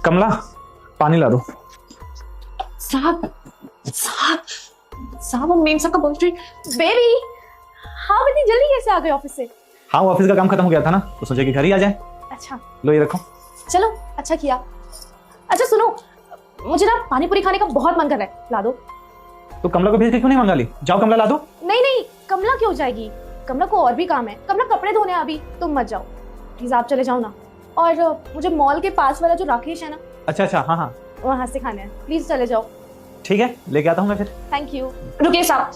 कमला पानी ला दो। साहब साहब साहब, हम मेम साहब का बॉयफ्रेंड। बेबी, हाँ इतनी जल्दी कैसे आ गए ऑफिस से? हाँ वो ऑफिस का काम खत्म हो गया था ना, तो सोचे कि घर ही आ जाए। अच्छा लो ये रखो। चलो, अच्छा किया। अच्छा सुनो, मुझे ना पानी पूरी खाने का बहुत मन कर रहा है, ला दो। तो कमला को भेज के क्यों नहीं मंगा ली? जाओ कमला ला दो। नहीं नहीं, कमला क्यों जाएगी? कमला को और भी काम है। कमला कपड़े धोने हैं अभी, तुम मत जाओ प्लीज, आप चले जाओ ना। और मुझे मॉल के पास वाला जो राकेश है ना, अच्छा अच्छा, हाँ हाँ वहाँ से खाने हैं, प्लीज चले जाओ। ठीक है, लेके आता हूँ मैं फिर। Thank you. रुकिए साहब,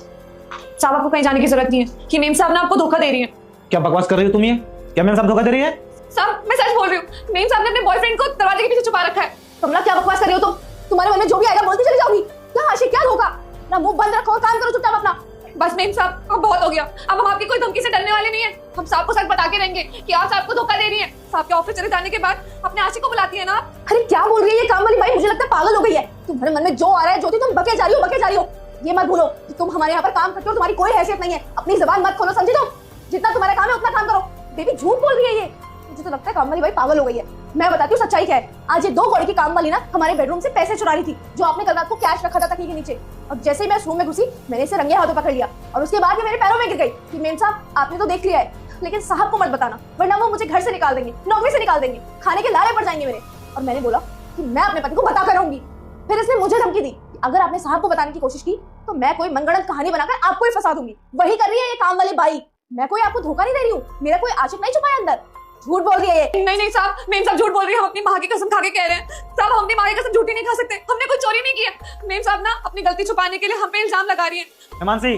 साहब आपको कहीं जाने की जरूरत नहीं है कि मेम साहब ना आपको धोखा दे रही है। क्या बकवास कर रही हो तुम ये? क्या मेम साहब धोखा दे रही है? साहब मैं सच बोल रही हूँ, मेम साहब ने अपने बॉयफ्रेंड को दरवाजे के पीछे छुपा रखा है। कमला क्या बकवास कर रही हो तुम? तुम्हारे मन में जो भी आएगा बोलती चली जाओगी। क्या आशिक, क्या धोखा? ना मुंह बंद रखो और काम करो चुपचाप अपना। बस मेम साहब, अब बहुत हो गया। अब हम आपकी कोई धमकी से डरने वाले नहीं है। हम साहब को सच बता के रहेंगे कि आप साहब को धोखा दे रही हैं। साहब के ऑफिस चले जाने के बाद अपने आशिक को बुलाती है ना। अरे क्या बोल रही है ये काम वाली भाई? मुझे लगता है पागल हो गई है। तुम्हारे मन में जो आ रहा है ज्योति, तुम बके जा रही हो। ये मत भूलो कि तुम हमारे यहाँ पर काम करते हो, तुम्हारी कोई हैसियत नहीं है। अपनी जबान मत खोलो, समझे तुम? जितना तुम्हारा काम है उतना काम करो। बेबी झूठ बोल रही है ये। मुझे तो लगता है काम वाली भाई पागल हो गई है। मैं बताती हूँ सच्चाई क्या है। आज ये 2 कौड़ी की काम वाली ना हमारे बेडरूम से पैसे चुरा रही थी, जो आपने कल रात को कैश रखा था तकिए के नीचे। और जैसे ही मैं इस रूम में घुसी, मैंने इसे रंगे हाथों पकड़ लिया और उसके बाद ये मेरे पैरों में गिर गई कि मेम साहब आपने तो देख लिया है, लेकिन साहब को मत बताना, वरना वो मुझे घर से निकाल देंगे, नौकरी से निकाल देंगे, खाने के लारे पड़ जाएंगे मेरे। और मैंने बोला कि मैं अपने पति को बता कर रहूंगी। फिर इसने मुझे धमकी दी, अगर आपने साहब को बताने की कोशिश की तो मैं कोई मनगढ़ंत कहानी बनाकर आपको ही फंसा दूंगी। वही कर रही है ये काम वाली बाई। मैं कोई आपको धोखा नहीं दे रही हूँ, मेरा कोई आशिक नहीं छुपा है अंदर। झूठ बोल रही है ये। नहीं नहीं साहब, मेम साहब झूठ बोल रही है। हम अपनी माँ की कसम खा के कह रहे हैं। साहब हम अपनी माँ की कसम झूठी नहीं खा सकते, हमने कोई चोरी नहीं की है। मेम साहब ना अपनी गलती छुपाने के लिए हम पे इल्जाम लगा रही है। हिमांशी,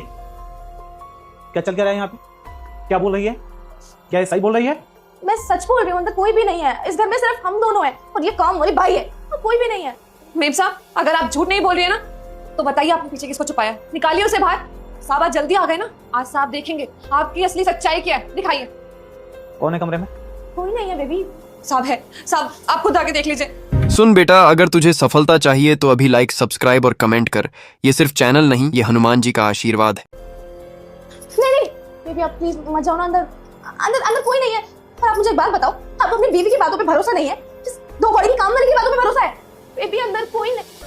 क्या चल क्या रहा है यहाँ पे? क्या बोल रही है? क्या ये सही बोल रही है? मैं सच बोल रही हूँ, अंदर कोई भी नहीं है। इस घर में सिर्फ हम दोनों हैं और ये काम वाली भाई है, और कोई भी नहीं है। मेम साहब अगर आप झूठ नहीं बोल रही है ना, तो बताइए आपने पीछे किसको छुपाया, निकालिए उसे बाहर। साहब आज जल्दी आ गए ना, आज साहब देखेंगे आपकी असली सच्चाई क्या है, दिखाइए। कौन है कमरे में? कोई नहीं है बेबी। साहब है, साहब आप खुद आके देख लीजिए। सुन बेटा, अगर तुझे सफलता चाहिए तो अभी लाइक, सब्सक्राइब और कमेंट कर। ये सिर्फ चैनल नहीं, ये हनुमान जी का आशीर्वाद है। नहीं नहीं बेबी, आप प्लीज मत जाओ ना अंदर। अंदर अंदर कोई नहीं है। और आप मुझे एक बात बताओ, आपको अपनी बीवी की बातों पे भरोसा नहीं है? जिस 2 कौड़ी की काम वाली की बातों पे भरोसा है? बेबी अंदर कोई नहीं।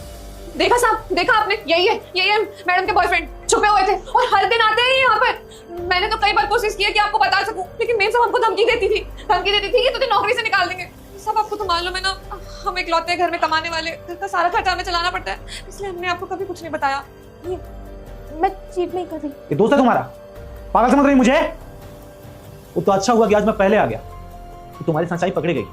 देखा साहब, देखा आपने, यही है मैडम के बॉयफ्रेंड, छुपे हुए थे और हर दिन आते हैं यहाँ पर। मैंने तो कई बार कोशिश की है कि आपको बता सकूं, लेकिन मेम साहब हमको धमकी देती थी कि तुझे नौकरी से निकाल देंगे। सब आपको तो मालूम है ना, हम इकलौते घर में कमाने वाले, घर का सारा खर्चा हमें चलाना पड़ता है, इसलिए हमने आपको कभी कुछ नहीं बताया। मैं चीट नहीं कर रही। ये दोस्त है तुम्हारा? पागल समझ रही मुझे? वो तो अच्छा हुआ कि आज मैं पहले आ गया, तो तुम्हारी सच्चाई पकड़ी गई।